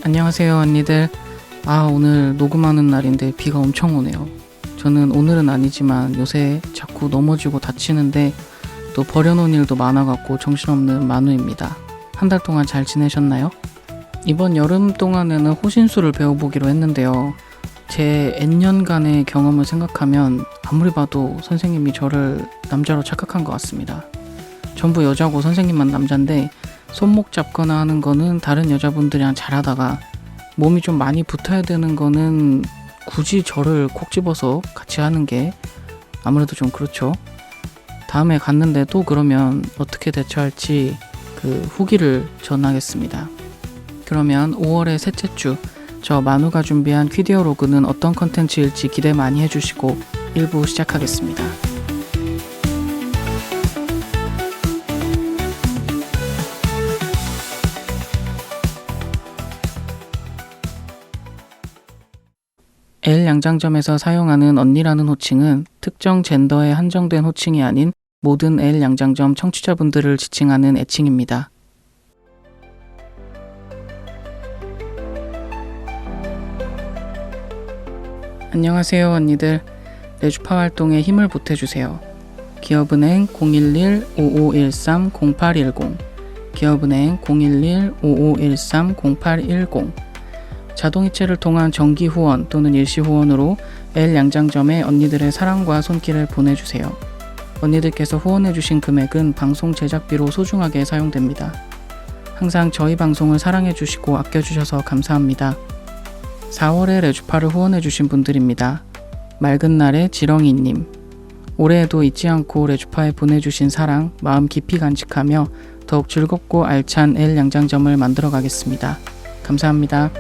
안녕하세요 언니들. 오늘 녹음하는 날인데 비가 엄청 오네요. 저는 오늘은 아니지만 요새 자꾸 넘어지고 다치는데 또 버려놓은 일도 많아갖고 정신없는 만우입니다. 한 달 동안 잘 지내셨나요? 이번 여름 동안에는 호신술을 배워보기로 했는데요. 제 N년간의 경험을 생각하면 아무리 봐도 선생님이 저를 남자로 착각한 것 같습니다. 전부 여자고 선생님만 남잔데 손목 잡거나 하는 거는 다른 여자분들이랑 잘하다가 몸이 좀 많이 붙어야 되는 거는 굳이 저를 콕 집어서 같이 하는 게 아무래도 좀 그렇죠. 다음에 갔는데도 그러면 어떻게 대처할지 그 후기를 전하겠습니다. 그러면 5월의 셋째 주 저 만우가 준비한 퀴디어로그는 어떤 컨텐츠일지 기대 많이 해주시고 1부 시작하겠습니다. L 양장점에서 사용하는 언니라는 호칭은 특정 젠더에 한정된 호칭이 아닌 모든 L 양장점 청취자분들을 지칭하는 애칭입니다. 안녕하세요 언니들. 레주파 활동에 힘을 보태주세요. 기업은행 011-5513-0810 기업은행 011-5513-0810 자동이체를 통한 정기 후원 또는 일시 후원으로 L 양장점에 언니들의 사랑과 손길을 보내주세요. 언니들께서 후원해주신 금액은 방송 제작비로 소중하게 사용됩니다. 항상 저희 방송을 사랑해주시고 아껴주셔서 감사합니다. 4월에 레주파를 후원해주신 분들입니다. 맑은 날의 지렁이님, 올해에도 잊지 않고 레주파에 보내주신 사랑 마음 깊이 간직하며 더욱 즐겁고 알찬 L 양장점을 만들어 가겠습니다. 감사합니다.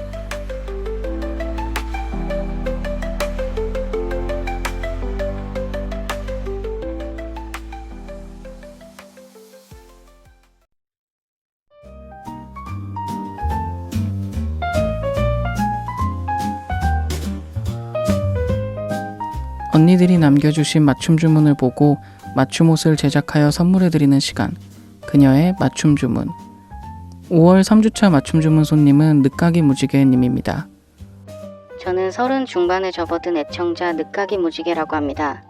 언니들이 남겨주신 맞춤 주문을 보고 맞춤 옷을 제작하여 선물해드리는 시간, 그녀의 맞춤 주문. 5월 3주차 맞춤 주문 손님은 늦가기 무지개님입니다. 저는 30 중반에 접어든 애청자 늦가기 무지개라고 합니다.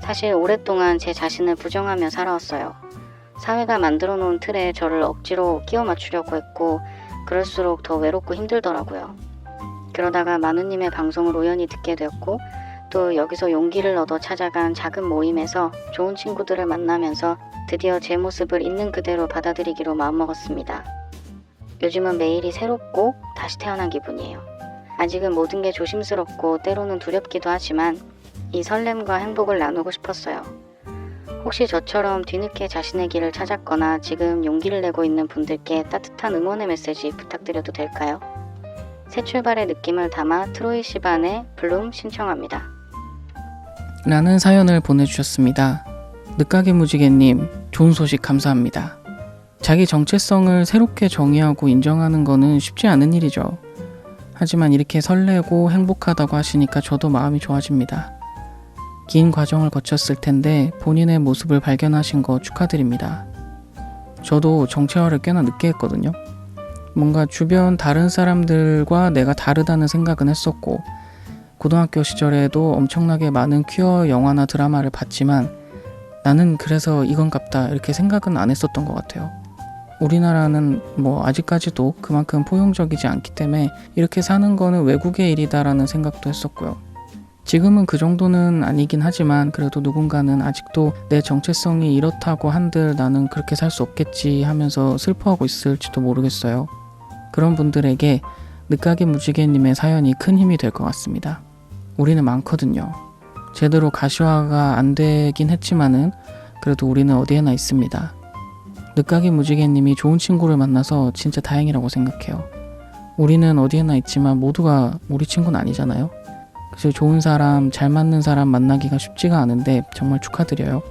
사실 오랫동안 제 자신을 부정하며 살아왔어요. 사회가 만들어 놓은 틀에 저를 억지로 끼워 맞추려고 했고 그럴수록 더 외롭고 힘들더라고요. 그러다가 만우님의 방송을 우연히 듣게 되었고 또 여기서 용기를 얻어 찾아간 작은 모임에서 좋은 친구들을 만나면서 드디어 제 모습을 있는 그대로 받아들이기로 마음먹었습니다. 요즘은 매일이 새롭고 다시 태어난 기분이에요. 아직은 모든 게 조심스럽고 때로는 두렵기도 하지만 이 설렘과 행복을 나누고 싶었어요. 혹시 저처럼 뒤늦게 자신의 길을 찾았거나 지금 용기를 내고 있는 분들께 따뜻한 응원의 메시지 부탁드려도 될까요? 새 출발의 느낌을 담아 트로이 시반의 블룸 신청합니다. 라는 사연을 보내주셨습니다. 늦가기 무지개님, 좋은 소식 감사합니다. 자기 정체성을 새롭게 정의하고 인정하는 거는 쉽지 않은 일이죠. 하지만 이렇게 설레고 행복하다고 하시니까 저도 마음이 좋아집니다. 긴 과정을 거쳤을 텐데 본인의 모습을 발견하신 거 축하드립니다. 저도 정체화를 꽤나 늦게 했거든요. 뭔가 주변 다른 사람들과 내가 다르다는 생각은 했었고 고등학교 시절에도 엄청나게 많은 퀴어 영화나 드라마를 봤지만 나는 그래서 이건갑다 이렇게 생각은 안 했었던 것 같아요. 우리나라는 아직까지도 그만큼 포용적이지 않기 때문에 이렇게 사는 거는 외국의 일이다라는 생각도 했었고요. 지금은 그 정도는 아니긴 하지만 그래도 누군가는 아직도 내 정체성이 이렇다고 한들 나는 그렇게 살 수 없겠지 하면서 슬퍼하고 있을지도 모르겠어요. 그런 분들에게 늦가기 무지개님의 사연이 큰 힘이 될 것 같습니다. 우리는 많거든요. 제대로 가시화가 안 되긴 했지만은 그래도 우리는 어디에나 있습니다. 늦가기 무지개님이 좋은 친구를 만나서 진짜 다행이라고 생각해요. 우리는 어디에나 있지만 모두가 우리 친구는 아니잖아요. 그래서 좋은 사람, 잘 맞는 사람 만나기가 쉽지가 않은데 정말 축하드려요.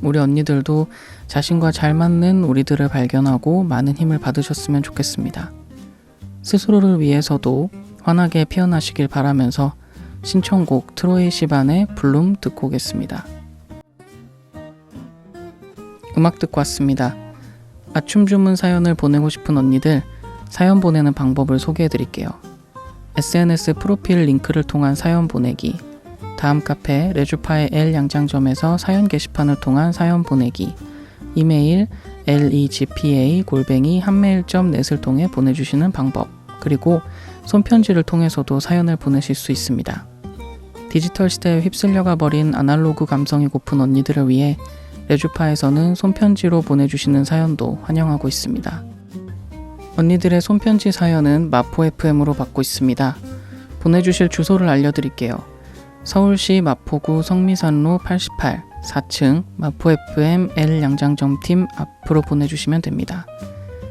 우리 언니들도 자신과 잘 맞는 우리들을 발견하고 많은 힘을 받으셨으면 좋겠습니다. 스스로를 위해서도 환하게 피어나시길 바라면서 신청곡 트로이 시반의 블룸 듣고 오겠습니다. 음악 듣고 왔습니다. 맞춤 주문 사연을 보내고 싶은 언니들 사연 보내는 방법을 소개해 드릴게요. SNS 프로필 링크를 통한 사연 보내기, 다음 카페 레주파의 L 양장점에서 사연 게시판을 통한 사연 보내기, 이메일 legpa@한메일.net을 통해 보내주시는 방법, 그리고 손편지를 통해서도 사연을 보내실 수 있습니다. 디지털 시대에 휩쓸려가 버린 아날로그 감성이 고픈 언니들을 위해 레주파에서는 손편지로 보내주시는 사연도 환영하고 있습니다. 언니들의 손편지 사연은 마포FM으로 받고 있습니다. 보내주실 주소를 알려드릴게요. 서울시 마포구 성미산로 88 4층 마포FM L 양장점팀 앞으로 보내주시면 됩니다.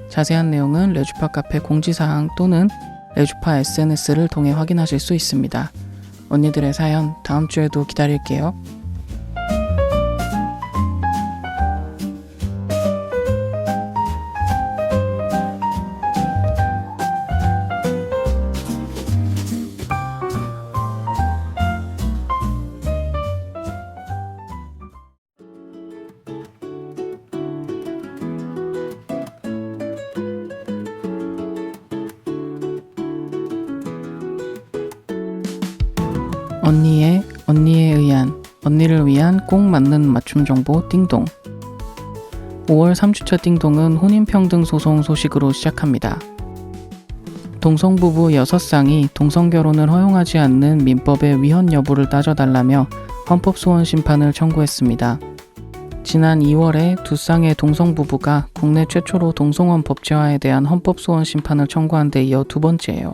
자세한 내용은 레주파 카페 공지사항 또는 레주파 SNS를 통해 확인하실 수 있습니다. 언니들의 사연 다음 주에도 기다릴게요. 언니에 의한, 언니를 위한 꼭 맞는 맞춤 정보 띵동. 5월 3주차 띵동은 혼인평등 소송 소식으로 시작합니다. 동성부부 6쌍이 동성결혼을 허용하지 않는 민법의 위헌 여부를 따져달라며 헌법소원 심판을 청구했습니다. 지난 2월에 두 쌍의 동성부부가 국내 최초로 동성혼 법제화에 대한 헌법소원 심판을 청구한 데 이어 두 번째예요.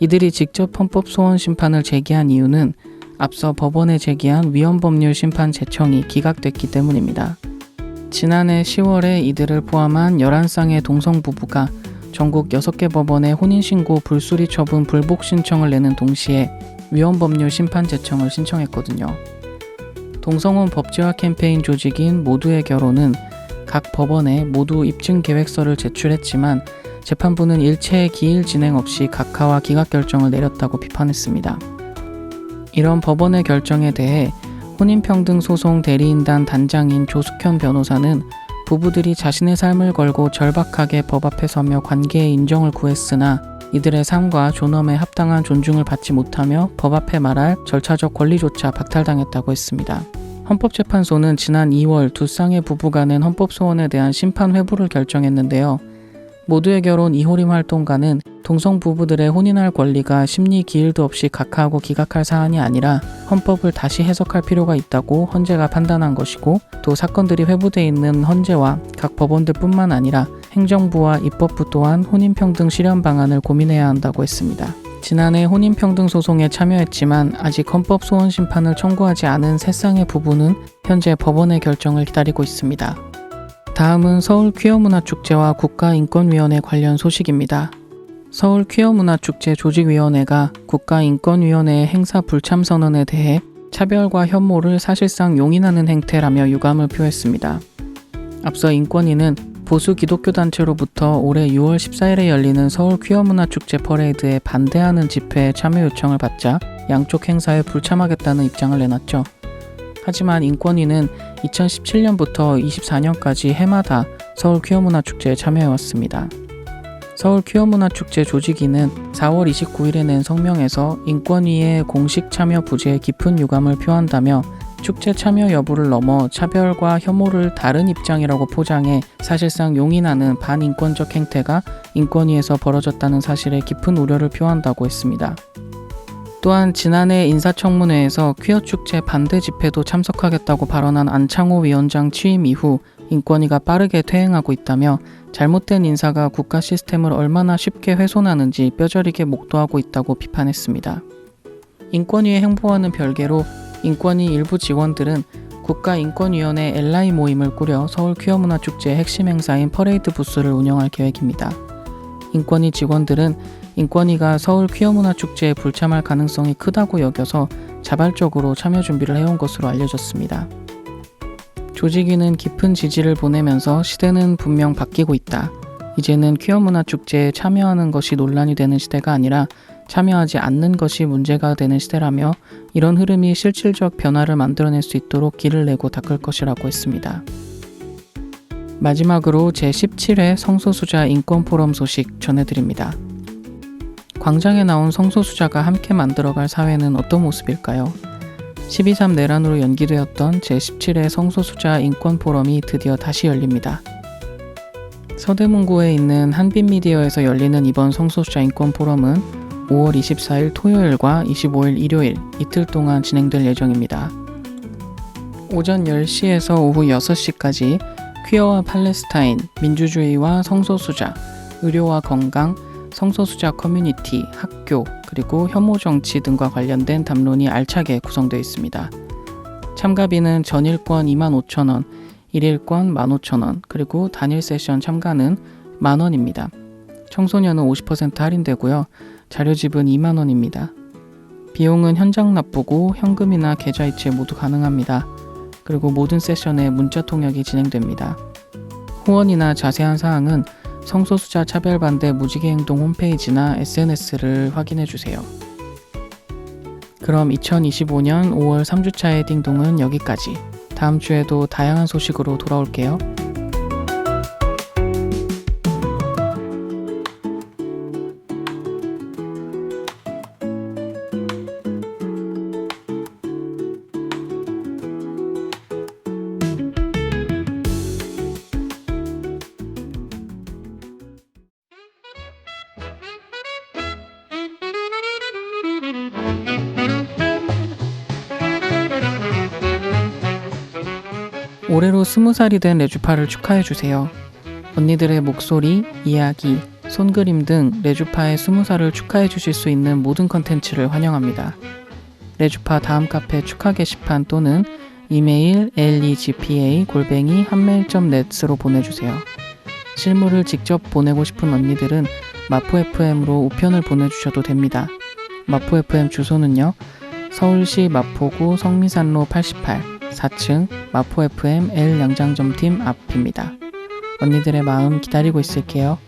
이들이 직접 헌법소원 심판을 제기한 이유는 앞서 법원에 제기한 위헌법률 심판 제청이 기각됐기 때문입니다. 지난해 10월에 이들을 포함한 11쌍의 동성부부가 전국 6개 법원에 혼인신고 불수리 처분 불복 신청을 내는 동시에 위헌법률 심판 제청을 신청했거든요. 동성혼 법제화 캠페인 조직인 모두의 결혼은 각 법원에 모두 입증 계획서를 제출했지만 재판부는 일체의 기일 진행 없이 각하와 기각 결정을 내렸다고 비판했습니다. 이런 법원의 결정에 대해 혼인평등소송 대리인단 단장인 조숙현 변호사는 부부들이 자신의 삶을 걸고 절박하게 법 앞에 서며 관계의 인정을 구했으나 이들의 삶과 존엄에 합당한 존중을 받지 못하며 법 앞에 말할 절차적 권리조차 박탈당했다고 했습니다. 헌법재판소는 지난 2월 두 쌍의 부부가 낸 헌법소원에 대한 심판 회부를 결정했는데요. 모두의 결혼 이호림 활동가는 동성 부부들의 혼인할 권리가 심리 기일도 없이 각하하고 기각할 사안이 아니라 헌법을 다시 해석할 필요가 있다고 헌재가 판단한 것이고, 또 사건들이 회부돼 있는 헌재와 각 법원들뿐만 아니라 행정부와 입법부 또한 혼인평등 실현 방안을 고민해야 한다고 했습니다. 지난해 혼인평등 소송에 참여했지만 아직 헌법 소원 심판을 청구하지 않은 세 쌍의 부부는 현재 법원의 결정을 기다리고 있습니다. 다음은 서울 퀴어문화축제와 국가인권위원회 관련 소식입니다. 서울 퀴어문화축제 조직위원회가 국가인권위원회의 행사 불참 선언에 대해 차별과 혐오를 사실상 용인하는 행태라며 유감을 표했습니다. 앞서 인권위는 보수 기독교 단체로부터 올해 6월 14일에 열리는 서울 퀴어문화축제 퍼레이드에 반대하는 집회에 참여 요청을 받자 양쪽 행사에 불참하겠다는 입장을 내놨죠. 하지만 인권위는 2017년부터 24년까지 해마다 서울 퀴어문화축제에 참여해왔습니다. 서울 퀴어문화축제 조직위는 4월 29일에 낸 성명에서 인권위의 공식 참여 부재에 깊은 유감을 표한다며 축제 참여 여부를 넘어 차별과 혐오를 다른 입장이라고 포장해 사실상 용인하는 반인권적 행태가 인권위에서 벌어졌다는 사실에 깊은 우려를 표한다고 했습니다. 또한 지난해 인사청문회에서 퀴어축제 반대 집회도 참석하겠다고 발언한 안창호 위원장 취임 이후 인권위가 빠르게 퇴행하고 있다며 잘못된 인사가 국가 시스템을 얼마나 쉽게 훼손하는지 뼈저리게 목도하고 있다고 비판했습니다. 인권위의 행보와는 별개로 인권위 일부 직원들은 국가인권위원회 엘라이 모임을 꾸려 서울 퀴어문화축제의 핵심 행사인 퍼레이드 부스를 운영할 계획입니다. 인권위 직원들은 인권위가 서울 퀴어문화축제에 불참할 가능성이 크다고 여겨서 자발적으로 참여 준비를 해온 것으로 알려졌습니다. 조직위는 깊은 지지를 보내면서 시대는 분명 바뀌고 있다. 이제는 퀴어문화축제에 참여하는 것이 논란이 되는 시대가 아니라 참여하지 않는 것이 문제가 되는 시대라며 이런 흐름이 실질적 변화를 만들어낼 수 있도록 길을 내고 닦을 것이라고 했습니다. 마지막으로 제17회 성소수자 인권포럼 소식 전해드립니다. 광장에 나온 성소수자가 함께 만들어갈 사회는 어떤 모습일까요? 12.3 내란으로 연기되었던 제17회 성소수자 인권포럼이 드디어 다시 열립니다. 서대문구에 있는 한빛미디어에서 열리는 이번 성소수자 인권포럼은 5월 24일 토요일과 25일 일요일 이틀 동안 진행될 예정입니다. 오전 10시에서 오후 6시까지 퀴어와 팔레스타인, 민주주의와 성소수자, 의료와 건강, 성소수자 커뮤니티, 학교, 그리고 혐오 정치 등과 관련된 담론이 알차게 구성되어 있습니다. 참가비는 전일권 25,000원, 일일권 15,000원, 그리고 단일 세션 참가는 만원입니다. 청소년은 50% 할인되고요. 자료 지분 2만원입니다. 비용은 현장 납부고 현금이나 계좌이체 모두 가능합니다. 그리고 모든 세션에 문자 통역이 진행됩니다. 후원이나 자세한 사항은 성소수자 차별반대 무지개행동 홈페이지나 SNS를 확인해주세요. 그럼 2025년 5월 3주차의 띵동은 여기까지. 다음 주에도 다양한 소식으로 돌아올게요. 올해로 20살이 된 레주파를 축하해주세요. 언니들의 목소리, 이야기, 손그림 등 레주파의 20살을 축하해주실 수 있는 모든 컨텐츠를 환영합니다. 레주파 다음 카페 축하 게시판 또는 이메일 legpa@한메일.net으로 보내주세요. 실물을 직접 보내고 싶은 언니들은 마포FM으로 우편을 보내주셔도 됩니다. 마포FM 주소는요. 서울시 마포구 성미산로 88 4층 마포FM L 양장점팀 앞입니다. 언니들의 마음 기다리고 있을게요.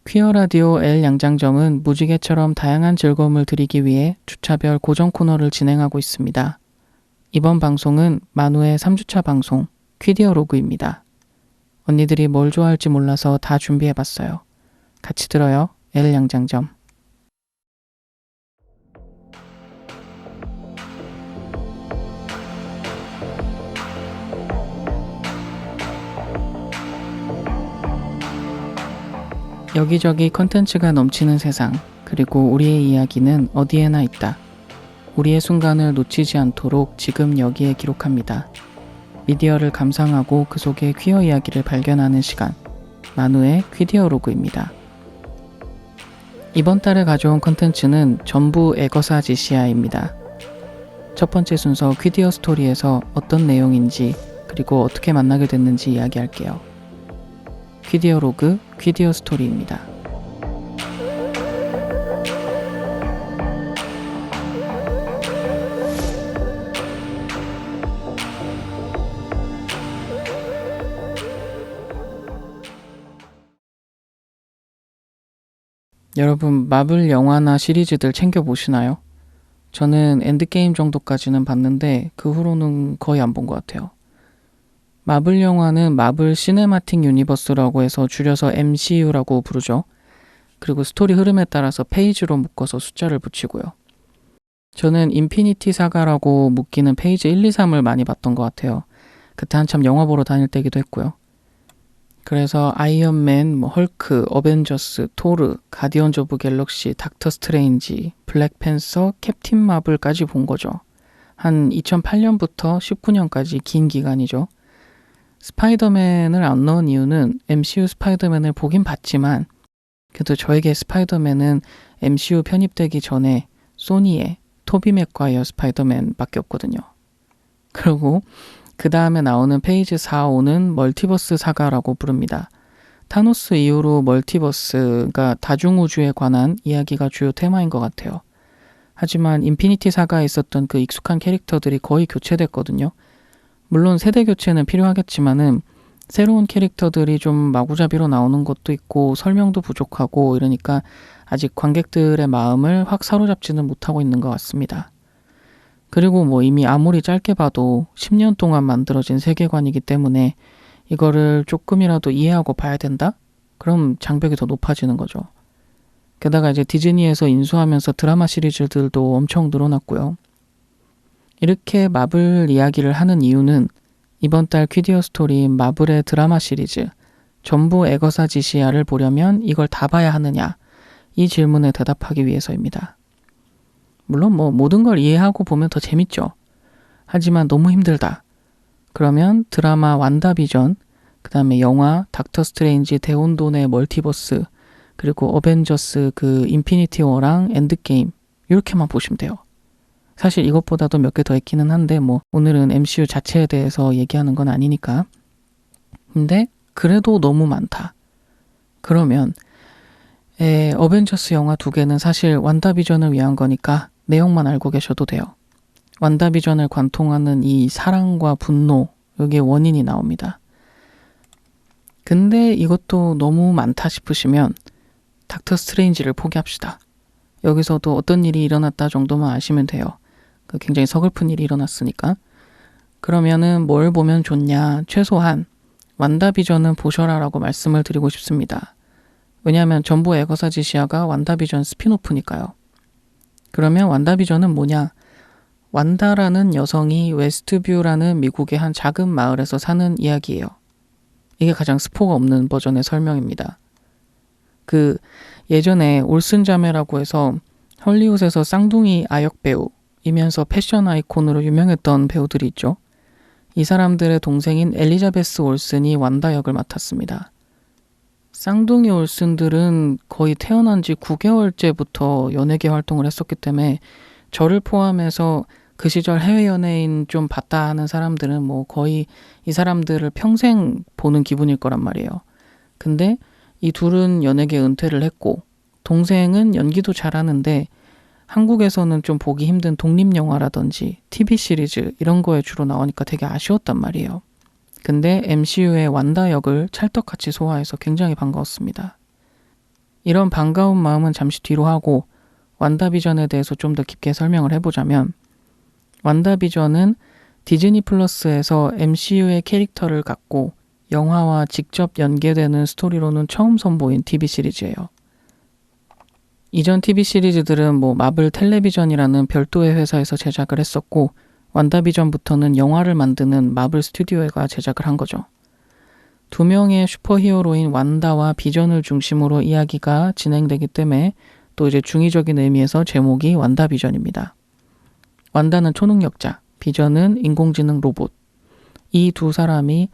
퀴어 라디오 L 양장점은 무지개처럼 다양한 즐거움을 드리기 위해 주차별 고정 코너를 진행하고 있습니다. 이번 방송은 만우의 3주차 방송 퀴디어로그입니다. 언니들이 뭘 좋아할지 몰라서 다 준비해봤어요. 같이 들어요. L 양장점. 여기저기 컨텐츠가 넘치는 세상, 그리고 우리의 이야기는 어디에나 있다. 우리의 순간을 놓치지 않도록 지금 여기에 기록합니다. 미디어를 감상하고 그 속의 퀴어 이야기를 발견하는 시간, 만우의 퀴디어로그입니다. 이번 달에 가져온 컨텐츠는 전부 에거사지시아입니다. 첫 번째 순서 퀴디어 스토리에서 어떤 내용인지 그리고 어떻게 만나게 됐는지 이야기할게요. 퀴디어로그 퀴디어 스토리입니다. 여러분 마블 영화나 시리즈들 챙겨보시나요? 저는 엔드게임 정도까지는 봤는데 그 후로는 거의 안 본 것 같아요. 마블 영화는 마블 시네마틱 유니버스라고 해서 줄여서 MCU라고 부르죠. 그리고 스토리 흐름에 따라서 페이지로 묶어서 숫자를 붙이고요. 저는 인피니티 사가라고 묶이는 페이지 1, 2, 3을 많이 봤던 것 같아요. 그때 한참 영화 보러 다닐 때기도 했고요. 그래서 아이언맨, 헐크, 어벤져스, 토르, 가디언즈 오브 갤럭시, 닥터 스트레인지, 블랙팬서, 캡틴 마블까지 본 거죠. 한 2008년부터 19년까지 긴 기간이죠. 스파이더맨을 안 넣은 이유는 MCU 스파이더맨을 보긴 봤지만 그래도 저에게 스파이더맨은 MCU 편입되기 전에 소니의 토비 맥과이어 스파이더맨밖에 없거든요. 그리고 그 다음에 나오는 페이지 4, 5는 멀티버스 사가라고 부릅니다. 타노스 이후로 멀티버스가 다중우주에 관한 이야기가 주요 테마인 것 같아요. 하지만 인피니티 사가에 있었던 그 익숙한 캐릭터들이 거의 교체됐거든요. 물론 세대 교체는 필요하겠지만은 새로운 캐릭터들이 좀 마구잡이로 나오는 것도 있고 설명도 부족하고 이러니까 아직 관객들의 마음을 확 사로잡지는 못하고 있는 것 같습니다. 그리고 뭐 이미 아무리 짧게 봐도 10년 동안 만들어진 세계관이기 때문에 이거를 조금이라도 이해하고 봐야 된다? 그럼 장벽이 더 높아지는 거죠. 게다가 이제 디즈니에서 인수하면서 드라마 시리즈들도 엄청 늘어났고요. 이렇게 마블 이야기를 하는 이유는 이번 달 퀴디어 스토리인 마블의 드라마 시리즈 전부 에거사지시아를 보려면 이걸 다 봐야 하느냐, 이 질문에 대답하기 위해서입니다. 물론 뭐 모든 걸 이해하고 보면 더 재밌죠. 하지만 너무 힘들다. 그러면 드라마 완다비전, 그 다음에 영화 닥터 스트레인지 대혼돈의 멀티버스, 그리고 어벤져스 그 인피니티 워랑 엔드게임, 이렇게만 보시면 돼요. 사실 이것보다도 몇 개 더 있기는 한데 뭐 오늘은 MCU 자체에 대해서 얘기하는 건 아니니까. 근데 그래도 너무 많다. 그러면 어벤져스 영화 2개는 사실 완다비전을 위한 거니까 내용만 알고 계셔도 돼요. 완다비전을 관통하는 이 사랑과 분노, 여기에 원인이 나옵니다. 근데 이것도 너무 많다 싶으시면 닥터 스트레인지를 포기합시다. 여기서도 어떤 일이 일어났다 정도만 아시면 돼요. 굉장히 서글픈 일이 일어났으니까. 그러면은 뭘 보면 좋냐? 최소한 완다비전은 보셔라 라고 말씀을 드리고 싶습니다. 왜냐하면 전부 에거사지시아가 완다비전 스피노프니까요. 그러면 완다비전은 뭐냐? 완다라는 여성이 웨스트뷰라는 미국의 한 작은 마을에서 사는 이야기예요. 이게 가장 스포가 없는 버전의 설명입니다. 예전에 올슨 자매라고 해서 헐리우드에서 쌍둥이 아역 배우이면서 패션 아이콘으로 유명했던 배우들이 있죠. 이 사람들의 동생인 엘리자베스 올슨이 완다 역을 맡았습니다. 쌍둥이 올슨들은 거의 태어난 지 9개월째부터 연예계 활동을 했었기 때문에 저를 포함해서 그 시절 해외 연예인 좀 봤다 하는 사람들은 뭐 거의 이 사람들을 평생 보는 기분일 거란 말이에요. 근데 이 둘은 연예계 은퇴를 했고 동생은 연기도 잘하는데 한국에서는 좀 보기 힘든 독립영화라든지 TV 시리즈 이런 거에 주로 나오니까 되게 아쉬웠단 말이에요. 근데 MCU의 완다 역을 찰떡같이 소화해서 굉장히 반가웠습니다. 이런 반가운 마음은 잠시 뒤로 하고 완다비전에 대해서 좀 더 깊게 설명을 해보자면, 완다비전은 디즈니 플러스에서 MCU의 캐릭터를 갖고 영화와 직접 연계되는 스토리로는 처음 선보인 TV 시리즈예요. 이전 TV 시리즈들은 뭐 마블 텔레비전이라는 별도의 회사에서 제작을 했었고, 완다비전부터는 영화를 만드는 마블 스튜디오가 제작을 한 거죠. 2명의 슈퍼히어로인 완다와 비전을 중심으로 이야기가 진행되기 때문에 또 이제 중의적인 의미에서 제목이 완다비전입니다. 완다는 초능력자, 비전은 인공지능 로봇. 이 두 사람이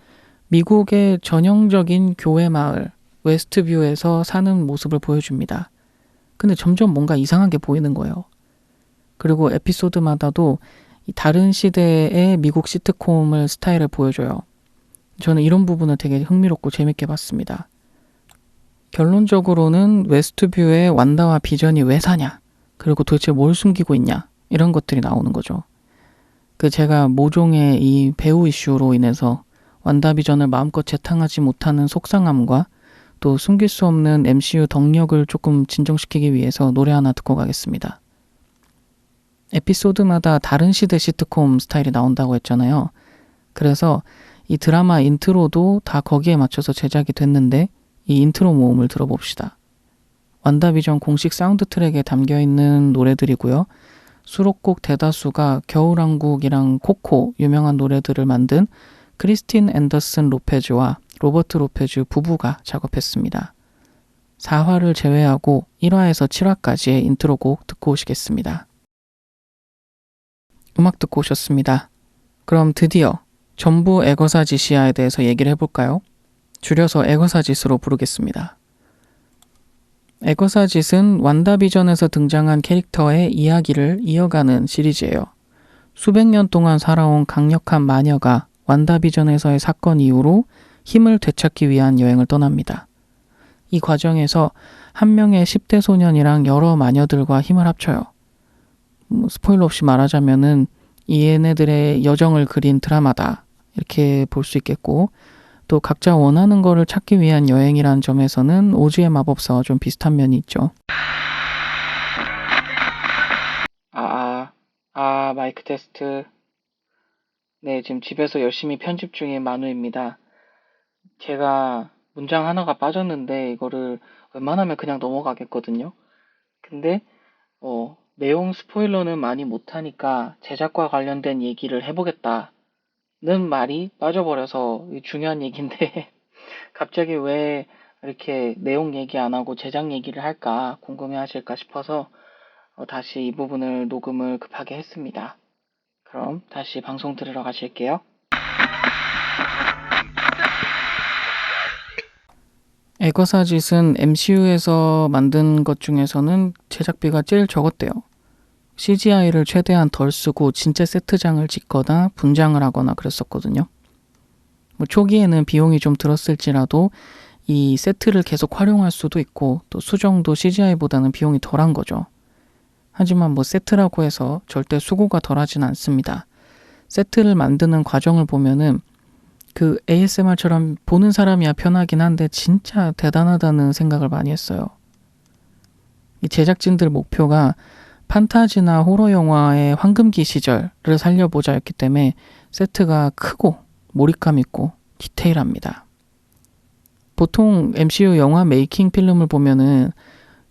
미국의 전형적인 교회 마을 웨스트뷰에서 사는 모습을 보여줍니다. 근데 점점 뭔가 이상하게 보이는 거예요. 그리고 에피소드마다도 다른 시대의 미국 시트콤을 스타일을 보여줘요. 저는 이런 부분을 되게 흥미롭고 재밌게 봤습니다. 결론적으로는 웨스트뷰에 완다와 비전이 왜 사냐, 그리고 도대체 뭘 숨기고 있냐, 이런 것들이 나오는 거죠. 제가 모종의 이 배우 이슈로 인해서 완다비전을 마음껏 재탕하지 못하는 속상함과 또 숨길 수 없는 MCU 덕력을 조금 진정시키기 위해서 노래 하나 듣고 가겠습니다. 에피소드마다 다른 시대 시트콤 스타일이 나온다고 했잖아요. 그래서 이 드라마 인트로도 다 거기에 맞춰서 제작이 됐는데 이 인트로 모음을 들어봅시다. 완다비전 공식 사운드 트랙에 담겨있는 노래들이고요. 수록곡 대다수가 겨울왕국이랑 코코 유명한 노래들을 만든 크리스틴 앤더슨 로페즈와 로버트 로페즈 부부가 작업했습니다. 4화를 제외하고 1화에서 7화까지의 인트로곡 듣고 오시겠습니다. 음악 듣고 오셨습니다. 그럼 드디어 전부 에거사지시아에 대해서 얘기를 해볼까요? 줄여서 에거사짓으로 부르겠습니다. 에거사짓은 완다비전에서 등장한 캐릭터의 이야기를 이어가는 시리즈예요. 수백 년 동안 살아온 강력한 마녀가 완다비전에서의 사건 이후로 힘을 되찾기 위한 여행을 떠납니다. 이 과정에서 한 명의 10대 소년이랑 여러 마녀들과 힘을 합쳐요. 스포일러 없이 말하자면은 이 얘네들의 여정을 그린 드라마다 이렇게 볼 수 있겠고, 또 각자 원하는 거를 찾기 위한 여행이라는 점에서는 오즈의 마법사와 좀 비슷한 면이 있죠. 마이크 테스트. 네, 지금 집에서 열심히 편집 중인 만우입니다. 제가 문장 하나가 빠졌는데 이거를 웬만하면 그냥 넘어가겠거든요. 근데 내용 스포일러는 많이 못하니까 제작과 관련된 얘기를 해보겠다는 말이 빠져버려서 중요한 얘기인데 갑자기 왜 이렇게 내용 얘기 안 하고 제작 얘기를 할까 궁금해 하실까 싶어서 다시 이 부분을 녹음을 급하게 했습니다. 그럼 다시 방송 들으러 가실게요. 에거사짓은 MCU에서 만든 것 중에서는 제작비가 제일 적었대요. CGI를 최대한 덜 쓰고 진짜 세트장을 짓거나 분장을 하거나 그랬었거든요. 초기에는 비용이 좀 들었을지라도 이 세트를 계속 활용할 수도 있고 또 수정도 CGI보다는 비용이 덜한 거죠. 하지만 세트라고 해서 절대 수고가 덜하진 않습니다. 세트를 만드는 과정을 보면은 그 ASMR처럼 보는 사람이야 편하긴 한데 진짜 대단하다는 생각을 많이 했어요. 이 제작진들 목표가 판타지나 호러 영화의 황금기 시절을 살려보자였기 때문에 세트가 크고 몰입감 있고 디테일합니다. 보통 MCU 영화 메이킹 필름을 보면은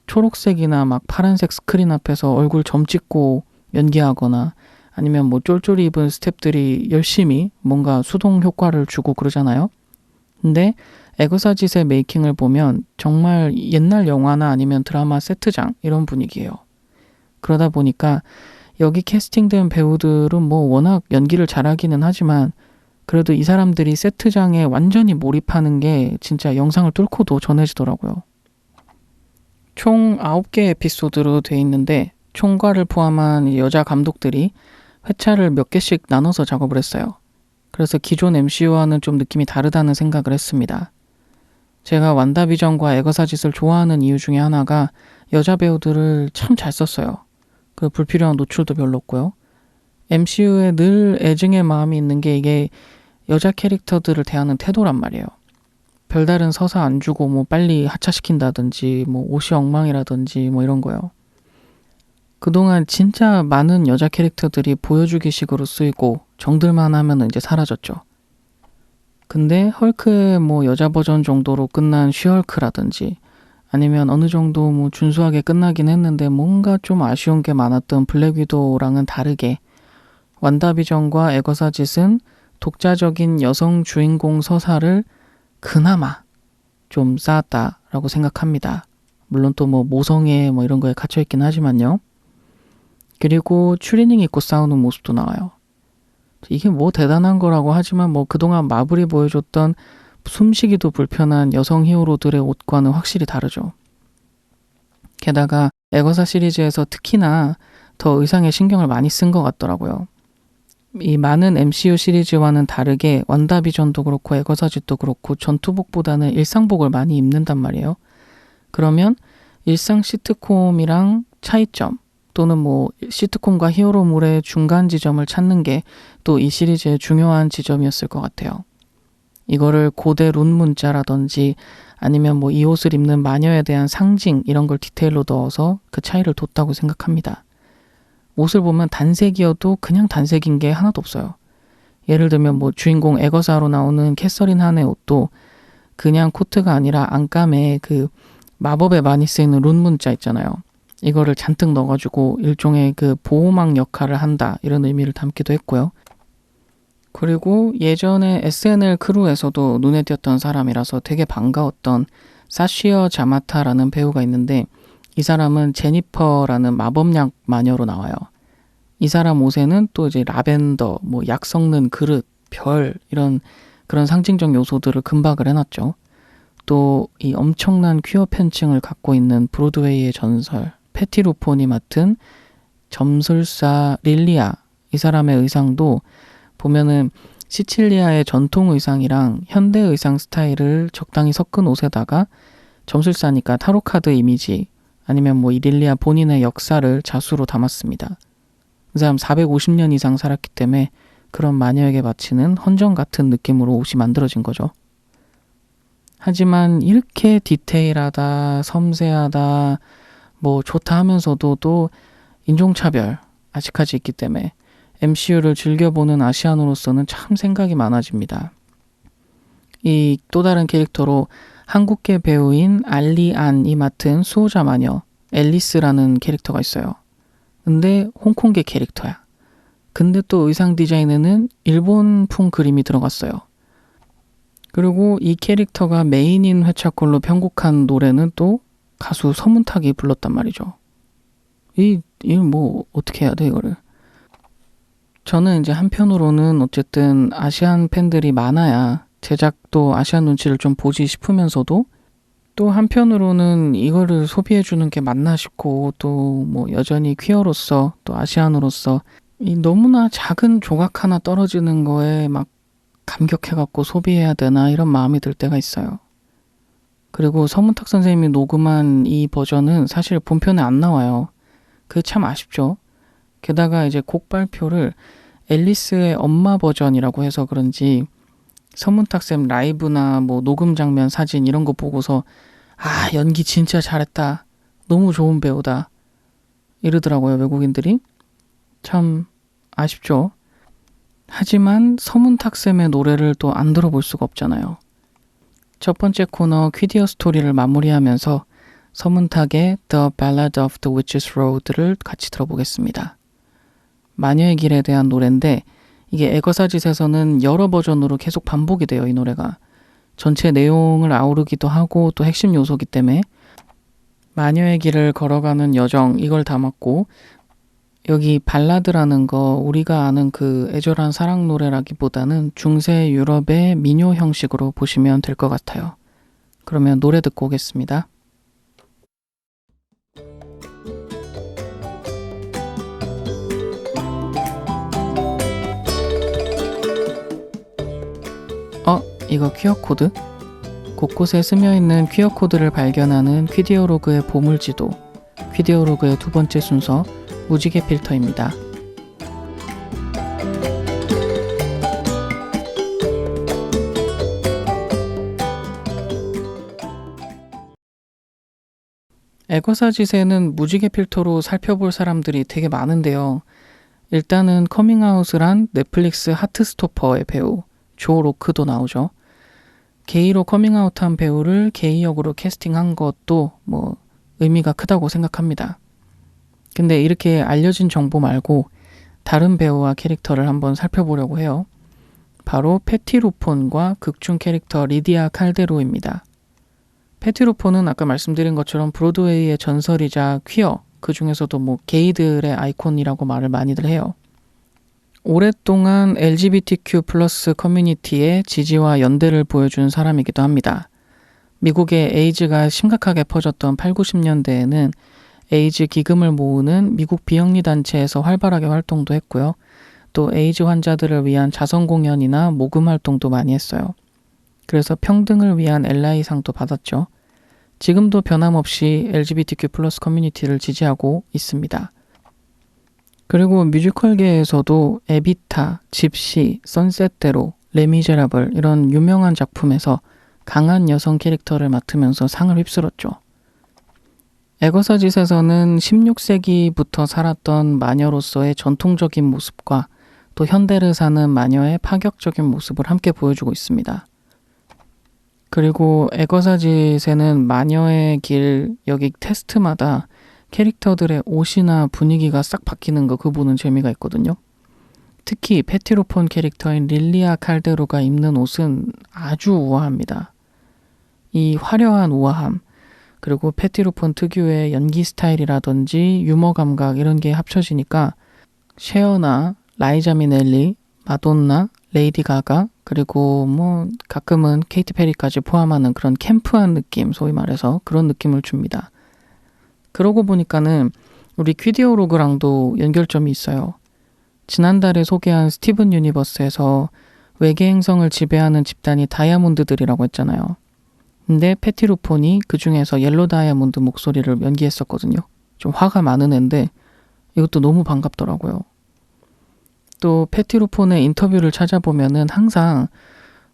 초록색이나 파란색 스크린 앞에서 얼굴 점 찍고 연기하거나 아니면 쫄쫄이 입은 스태프들이 열심히 뭔가 수동 효과를 주고 그러잖아요. 근데 에거사짓의 메이킹을 보면 정말 옛날 영화나 아니면 드라마 세트장 이런 분위기예요. 그러다 보니까 여기 캐스팅된 배우들은 워낙 연기를 잘하기는 하지만 그래도 이 사람들이 세트장에 완전히 몰입하는 게 진짜 영상을 뚫고도 전해지더라고요. 총 9개 에피소드로 돼 있는데 총괄을 포함한 여자 감독들이 회차를 몇 개씩 나눠서 작업을 했어요. 그래서 기존 MCU와는 좀 느낌이 다르다는 생각을 했습니다. 제가 완다비전과 에거사짓을 좋아하는 이유 중에 하나가 여자 배우들을 참 잘 썼어요. 그 불필요한 노출도 별로 없고요. MCU에 늘 애증의 마음이 있는 게 이게 여자 캐릭터들을 대하는 태도란 말이에요. 별다른 서사 안 주고 빨리 하차시킨다든지 옷이 엉망이라든지 이런 거요. 그동안 진짜 많은 여자 캐릭터들이 보여주기식으로 쓰이고 정들만 하면 이제 사라졌죠. 근데 헐크의 여자 버전 정도로 끝난 쉬헐크라든지 아니면 어느 정도 준수하게 끝나긴 했는데 뭔가 좀 아쉬운 게 많았던 블랙 위도우랑은 다르게 완다비전과 에거사짓은 독자적인 여성 주인공 서사를 그나마 좀 쌓았다라고 생각합니다. 물론 또 모성애 이런 거에 갇혀있긴 하지만요. 그리고 추리닝 입고 싸우는 모습도 나와요. 이게 대단한 거라고 하지만 그동안 마블이 보여줬던 숨쉬기도 불편한 여성 히어로들의 옷과는 확실히 다르죠. 게다가 에거사 시리즈에서 특히나 더 의상에 신경을 많이 쓴 것 같더라고요. 이 많은 MCU 시리즈와는 다르게 완다비전도 그렇고 에거사짓도 그렇고 전투복보다는 일상복을 많이 입는단 말이에요. 그러면 일상 시트콤이랑 차이점 또는 시트콤과 히어로물의 중간 지점을 찾는 게 또 이 시리즈의 중요한 지점이었을 것 같아요. 이거를 고대 룬 문자라든지 아니면 이 옷을 입는 마녀에 대한 상징 이런 걸 디테일로 넣어서 그 차이를 뒀다고 생각합니다. 옷을 보면 단색이어도 그냥 단색인 게 하나도 없어요. 예를 들면 주인공 에거사로 나오는 캐서린 한의 옷도 그냥 코트가 아니라 안감에 그 마법에 많이 쓰이는 룬 문자 있잖아요. 이거를 잔뜩 넣어가지고 일종의 그 보호막 역할을 한다 이런 의미를 담기도 했고요. 그리고 예전에 SNL 크루에서도 눈에 띄었던 사람이라서 되게 반가웠던 사쉬어 자마타라는 배우가 있는데 이 사람은 제니퍼라는 마법약 마녀로 나와요. 이 사람 옷에는 또 이제 라벤더, 약 섞는 그릇, 별 이런 그런 상징적 요소들을 금박을 해놨죠. 또 이 엄청난 퀴어 팬층을 갖고 있는 브로드웨이의 전설 패티 루폰이 맡은 점술사 릴리아 이 사람의 의상도 보면은 시칠리아의 전통 의상이랑 현대 의상 스타일을 적당히 섞은 옷에다가 점술사니까 타로카드 이미지 아니면 이 릴리아 본인의 역사를 자수로 담았습니다. 그 사람 450년 이상 살았기 때문에 그런 마녀에게 바치는 헌정 같은 느낌으로 옷이 만들어진 거죠. 하지만 이렇게 디테일하다, 섬세하다, 뭐 좋다 하면서도 또 인종차별 아직까지 있기 때문에 MCU를 즐겨보는 아시안으로서는 참 생각이 많아집니다. 이 또 다른 캐릭터로 한국계 배우인 알리안이 맡은 수호자 마녀 앨리스라는 캐릭터가 있어요. 근데 홍콩계 캐릭터야. 근데 또 의상 디자인에는 일본풍 그림이 들어갔어요. 그리고 이 캐릭터가 메인인 회차콜로 편곡한 노래는 또 가수 서문탁이 불렀단 말이죠. 뭐 어떻게 해야 돼 이거를. 저는 이제 한편으로는 어쨌든 아시안 팬들이 많아야 제작도 아시안 눈치를 좀 보지 싶으면서도 또 한편으로는 이거를 소비해주는 게 맞나 싶고 또 뭐 여전히 퀴어로서 또 아시안으로서 이 너무나 작은 조각 하나 떨어지는 거에 막 감격해갖고 소비해야 되나 이런 마음이 들 때가 있어요. 그리고 서문탁 선생님이 녹음한 이 버전은 사실 본편에 안 나와요. 그게 참 아쉽죠. 게다가 이제 곡 발표를 앨리스의 엄마 버전이라고 해서 그런지 서문탁쌤 라이브나 뭐 녹음 장면 사진 이런 거 보고서 아 연기 진짜 잘했다. 너무 좋은 배우다. 이러더라고요 외국인들이. 참 아쉽죠. 하지만 서문탁쌤의 노래를 또 안 들어볼 수가 없잖아요. 첫 번째 코너 퀴디어 스토리를 마무리하면서 서문탁의 The Ballad of the Witch's Road를 같이 들어보겠습니다. 마녀의 길에 대한 노래인데 이게 애거사짓에서는 여러 버전으로 계속 반복이 돼요. 이 노래가. 전체 내용을 아우르기도 하고 또 핵심 요소기 때문에 마녀의 길을 걸어가는 여정 이걸 담았고 여기 발라드라는 거 우리가 아는 그 애절한 사랑 노래라기보다는 중세 유럽의 민요 형식으로 보시면 될 것 같아요. 그러면 노래 듣고 오겠습니다. 이거 퀴어 코드? 곳곳에 스며있는 퀴어 코드를 발견하는 퀴디어로그의 보물지도, 퀴디어로그의 두 번째 순서 무지개 필터입니다. 애거사짓에는 무지개 필터로 살펴볼 사람들이 되게 많은데요. 일단은 커밍아웃을 한 넷플릭스 하트스토퍼의 배우 조 로크도 나오죠. 게이로 커밍아웃한 배우를 게이 역으로 캐스팅한 것도 뭐 의미가 크다고 생각합니다. 근데 이렇게 알려진 정보 말고 다른 배우와 캐릭터를 한번 살펴보려고 해요. 바로 패티루폰과 극중 캐릭터 리디아 칼데로입니다. 패티루폰은 아까 말씀드린 것처럼 브로드웨이의 전설이자 퀴어, 그 중에서도 뭐 게이들의 아이콘이라고 말을 많이들 해요. 오랫동안 LGBTQ 플러스 커뮤니티의 지지와 연대를 보여준 사람이기도 합니다. 미국의 에이즈가 심각하게 퍼졌던 8, 90년대에는 에이즈 기금을 모으는 미국 비영리 단체에서 활발하게 활동도 했고요. 또 에이즈 환자들을 위한 자선 공연이나 모금 활동도 많이 했어요. 그래서 평등을 위한 LI상도 받았죠. 지금도 변함없이 LGBTQ 플러스 커뮤니티를 지지하고 있습니다. 그리고 뮤지컬계에서도 에비타, 집시, 선셋대로, 레미제라블 이런 유명한 작품에서 강한 여성 캐릭터를 맡으면서 상을 휩쓸었죠. 애거사짓에서는 16세기부터 살았던 마녀로서의 전통적인 모습과 또 현대를 사는 마녀의 파격적인 모습을 함께 보여주고 있습니다. 그리고 애거사짓에는 마녀의 길 여기 테스트마다 캐릭터들의 옷이나 분위기가 싹 바뀌는 거 그거 보는 재미가 있거든요. 특히 패티로폰 캐릭터인 릴리아 칼데로가 입는 옷은 아주 우아합니다. 이 화려한 우아함 그리고 패티로폰 특유의 연기 스타일이라든지 유머 감각 이런 게 합쳐지니까 셰어나 라이자 미넬리, 마돈나, 레이디 가가 그리고 뭐 가끔은 케이티 페리까지 포함하는 그런 캠프한 느낌 소위 말해서 그런 느낌을 줍니다. 그러고 보니까는 우리 퀴디어로그랑도 연결점이 있어요. 지난달에 소개한 스티븐 유니버스에서 외계 행성을 지배하는 집단이 다이아몬드들이라고 했잖아요. 근데 패티루폰이 그 중에서 옐로 다이아몬드 목소리를 연기했었거든요. 좀 화가 많은 애인데 이것도 너무 반갑더라고요. 또 패티루폰의 인터뷰를 찾아보면은 항상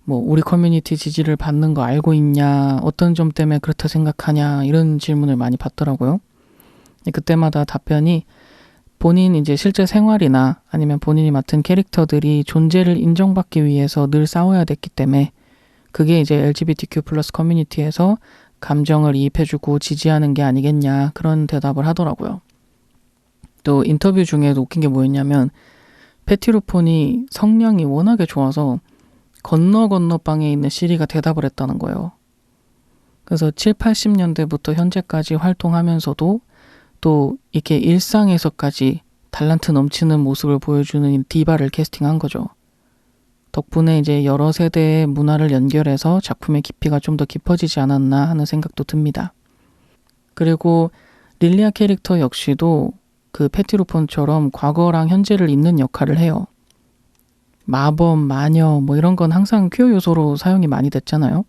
뭐 우리 커뮤니티 지지를 받는 거 알고 있냐, 어떤 점 때문에 그렇다 생각하냐, 이런 질문을 많이 받더라고요. 그때마다 답변이 본인 이제 실제 생활이나 아니면 본인이 맡은 캐릭터들이 존재를 인정받기 위해서 늘 싸워야 됐기 때문에 그게 이제 LGBTQ 플러스 커뮤니티에서 감정을 이입해주고 지지하는 게 아니겠냐, 그런 대답을 하더라고요. 또 인터뷰 중에도 웃긴 게 뭐였냐면 패티루폰이 성량이 워낙에 좋아서 건너 방에 있는 시리가 대답을 했다는 거예요. 그래서 7, 80년대부터 현재까지 활동하면서도 또 이렇게 일상에서까지 달란트 넘치는 모습을 보여주는 디바를 캐스팅한 거죠. 덕분에 이제 여러 세대의 문화를 연결해서 작품의 깊이가 좀 더 깊어지지 않았나 하는 생각도 듭니다. 그리고 릴리아 캐릭터 역시도 그 패티루폰처럼 과거랑 현재를 잇는 역할을 해요. 마법, 마녀 뭐 이런 건 항상 퀴어 요소로 사용이 많이 됐잖아요.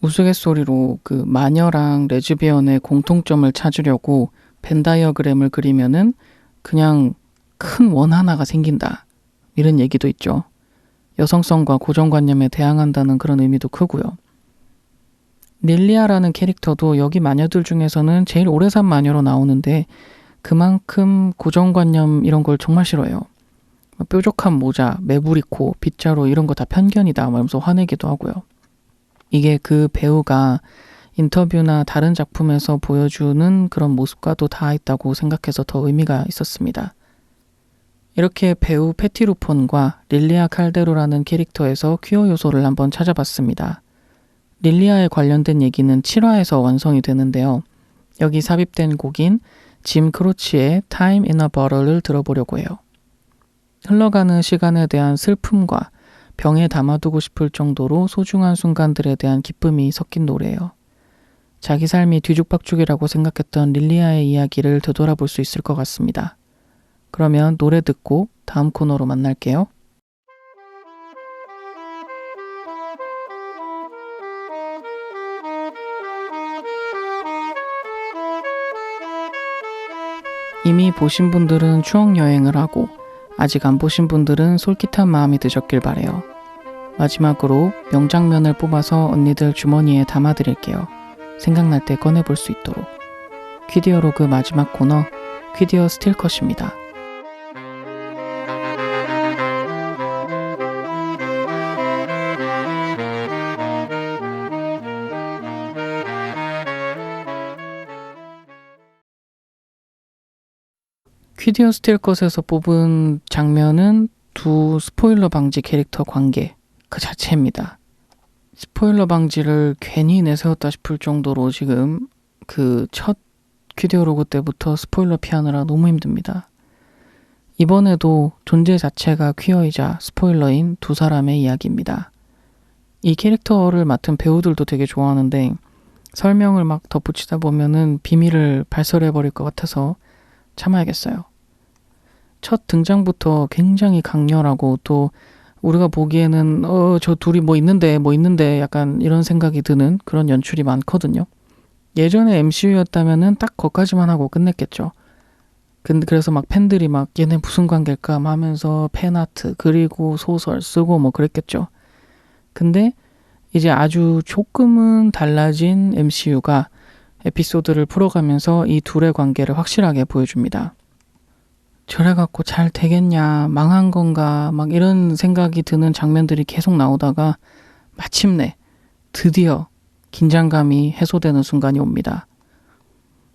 우스갯소리로 그 마녀랑 레즈비언의 공통점을 찾으려고 벤 다이어그램을 그리면은 그냥 큰 원 하나가 생긴다, 이런 얘기도 있죠. 여성성과 고정관념에 대항한다는 그런 의미도 크고요. 릴리아라는 캐릭터도 여기 마녀들 중에서는 제일 오래 산 마녀로 나오는데 그만큼 고정관념 이런 걸 정말 싫어해요. 뾰족한 모자, 매부리 코, 빗자루 이런 거 다 편견이다 말면서 화내기도 하고요. 이게 그 배우가 인터뷰나 다른 작품에서 보여주는 그런 모습과도 다 있다고 생각해서 더 의미가 있었습니다. 이렇게 배우 패티루폰과 릴리아 칼데로라는 캐릭터에서 퀴어 요소를 한번 찾아봤습니다. 릴리아에 관련된 얘기는 7화에서 완성이 되는데요. 여기 삽입된 곡인 짐 크로치의 Time in a Bottle를 들어보려고 해요. 흘러가는 시간에 대한 슬픔과 병에 담아두고 싶을 정도로 소중한 순간들에 대한 기쁨이 섞인 노래예요. 자기 삶이 뒤죽박죽이라고 생각했던 릴리아의 이야기를 되돌아볼 수 있을 것 같습니다. 그러면 노래 듣고 다음 코너로 만날게요. 이미 보신 분들은 추억 여행을 하고 아직 안 보신 분들은 솔깃한 마음이 드셨길 바래요. 마지막으로 명장면을 뽑아서 언니들 주머니에 담아드릴게요. 생각날 때 꺼내볼 수 있도록. 퀴디어로그 마지막 코너, 퀴디어 스틸컷입니다. 퀴디어 스틸컷에서 뽑은 장면은 두 스포일러 방지 캐릭터 관계 그 자체입니다. 스포일러 방지를 괜히 내세웠다 싶을 정도로 지금 그 첫 퀴디어 로그 때부터 스포일러 피하느라 너무 힘듭니다. 이번에도 존재 자체가 퀴어이자 스포일러인 두 사람의 이야기입니다. 이 캐릭터를 맡은 배우들도 되게 좋아하는데 설명을 막 덧붙이다 보면은 비밀을 발설해버릴 것 같아서 참아야겠어요. 첫 등장부터 굉장히 강렬하고 또 우리가 보기에는 저 둘이 뭐 있는데 약간 이런 생각이 드는 그런 연출이 많거든요. 예전에 MCU였다면은 딱 거기까지만 하고 끝냈겠죠. 근데 그래서 막 팬들이 막 얘네 무슨 관계일까 하면서 팬아트 그리고 소설 쓰고 뭐 그랬겠죠. 근데 이제 아주 조금은 달라진 MCU가 에피소드를 풀어가면서 이 둘의 관계를 확실하게 보여줍니다. 저래갖고 잘 되겠냐, 망한 건가, 막 이런 생각이 드는 장면들이 계속 나오다가 마침내 드디어 긴장감이 해소되는 순간이 옵니다.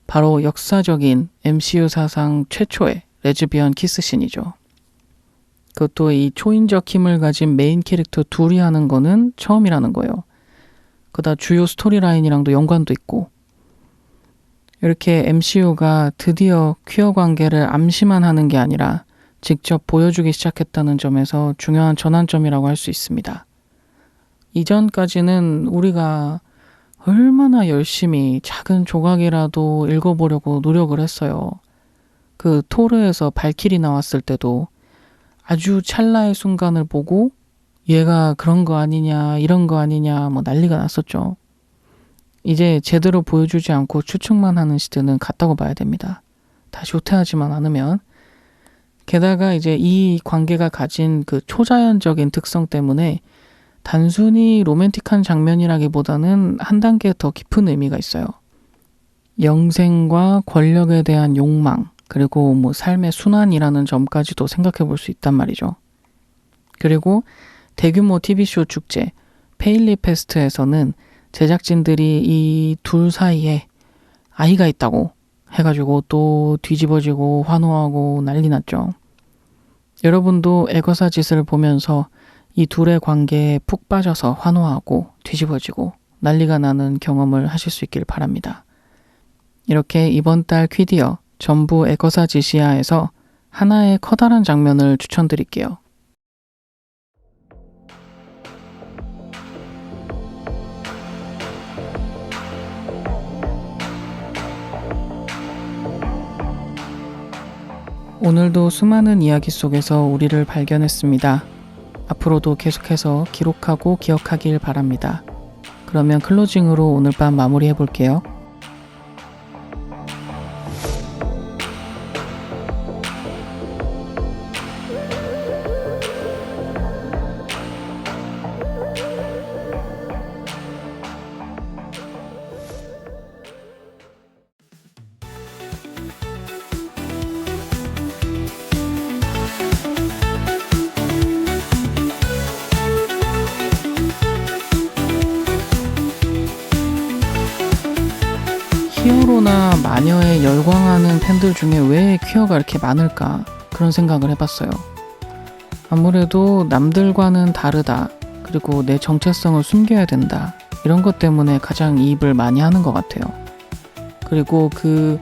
바로 역사적인 MCU 사상 최초의 레즈비언 키스씬이죠. 그것도 이 초인적 힘을 가진 메인 캐릭터 둘이 하는 거는 처음이라는 거예요. 그다 주요 스토리라인이랑도 연관도 있고 이렇게 MCU가 드디어 퀴어 관계를 암시만 하는 게 아니라 직접 보여주기 시작했다는 점에서 중요한 전환점이라고 할 수 있습니다. 이전까지는 우리가 얼마나 열심히 작은 조각이라도 읽어보려고 노력을 했어요. 그 토르에서 발키리 나왔을 때도 아주 찰나의 순간을 보고 얘가 그런 거 아니냐 이런 거 아니냐 뭐 난리가 났었죠. 이제 제대로 보여주지 않고 추측만 하는 시대는 갔다고 봐야 됩니다. 다시 후퇴하지만 않으면. 게다가 이제 이 관계가 가진 그 초자연적인 특성 때문에 단순히 로맨틱한 장면이라기보다는 한 단계 더 깊은 의미가 있어요. 영생과 권력에 대한 욕망, 그리고 삶의 순환이라는 점까지도 생각해 볼 수 있단 말이죠. 그리고 대규모 TV쇼 축제, 페일리 페스트에서는 제작진들이 이 둘 사이에 아이가 있다고 해가지고 또 뒤집어지고 환호하고 난리 났죠. 여러분도 애거사 짓을 보면서 이 둘의 관계에 푹 빠져서 환호하고 뒤집어지고 난리가 나는 경험을 하실 수 있길 바랍니다. 이렇게 이번 달 퀴디어 전부 애거사 짓이야에서 하나의 커다란 장면을 추천드릴게요. 오늘도 수많은 이야기 속에서 우리를 발견했습니다. 앞으로도 계속해서 기록하고 기억하길 바랍니다. 그러면 클로징으로 오늘 밤 마무리해 볼게요. 히어로나 마녀에 열광하는 팬들 중에 왜 퀴어가 이렇게 많을까 그런 생각을 해봤어요. 아무래도 남들과는 다르다, 그리고 내 정체성을 숨겨야 된다, 이런 것 때문에 가장 이입을 많이 하는 것 같아요. 그리고 그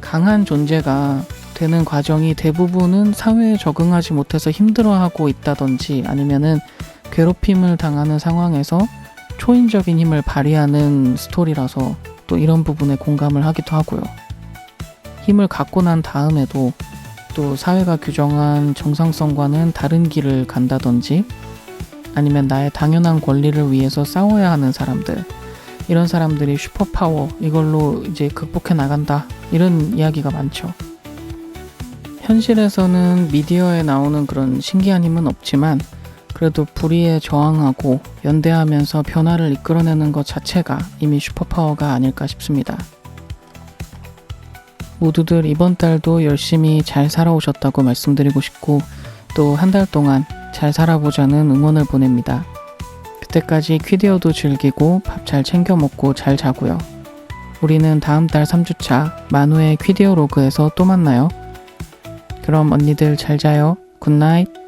강한 존재가 되는 과정이 대부분은 사회에 적응하지 못해서 힘들어하고 있다든지 아니면은 괴롭힘을 당하는 상황에서 초인적인 힘을 발휘하는 스토리라서 또 이런 부분에 공감을 하기도 하고요. 힘을 갖고 난 다음에도 또 사회가 규정한 정상성과는 다른 길을 간다든지 아니면 나의 당연한 권리를 위해서 싸워야 하는 사람들, 이런 사람들이 슈퍼파워 이걸로 이제 극복해 나간다, 이런 이야기가 많죠. 현실에서는 미디어에 나오는 그런 신기한 힘은 없지만 그래도 불의에 저항하고 연대하면서 변화를 이끌어내는 것 자체가 이미 슈퍼파워가 아닐까 싶습니다. 모두들 이번 달도 열심히 잘 살아오셨다고 말씀드리고 싶고 또 한 달 동안 잘 살아보자는 응원을 보냅니다. 그때까지 퀴디어도 즐기고 밥 잘 챙겨 먹고 잘 자고요. 우리는 다음 달 3주차 만우의 퀴디어 로그에서 또 만나요. 그럼 언니들 잘 자요. 굿나잇.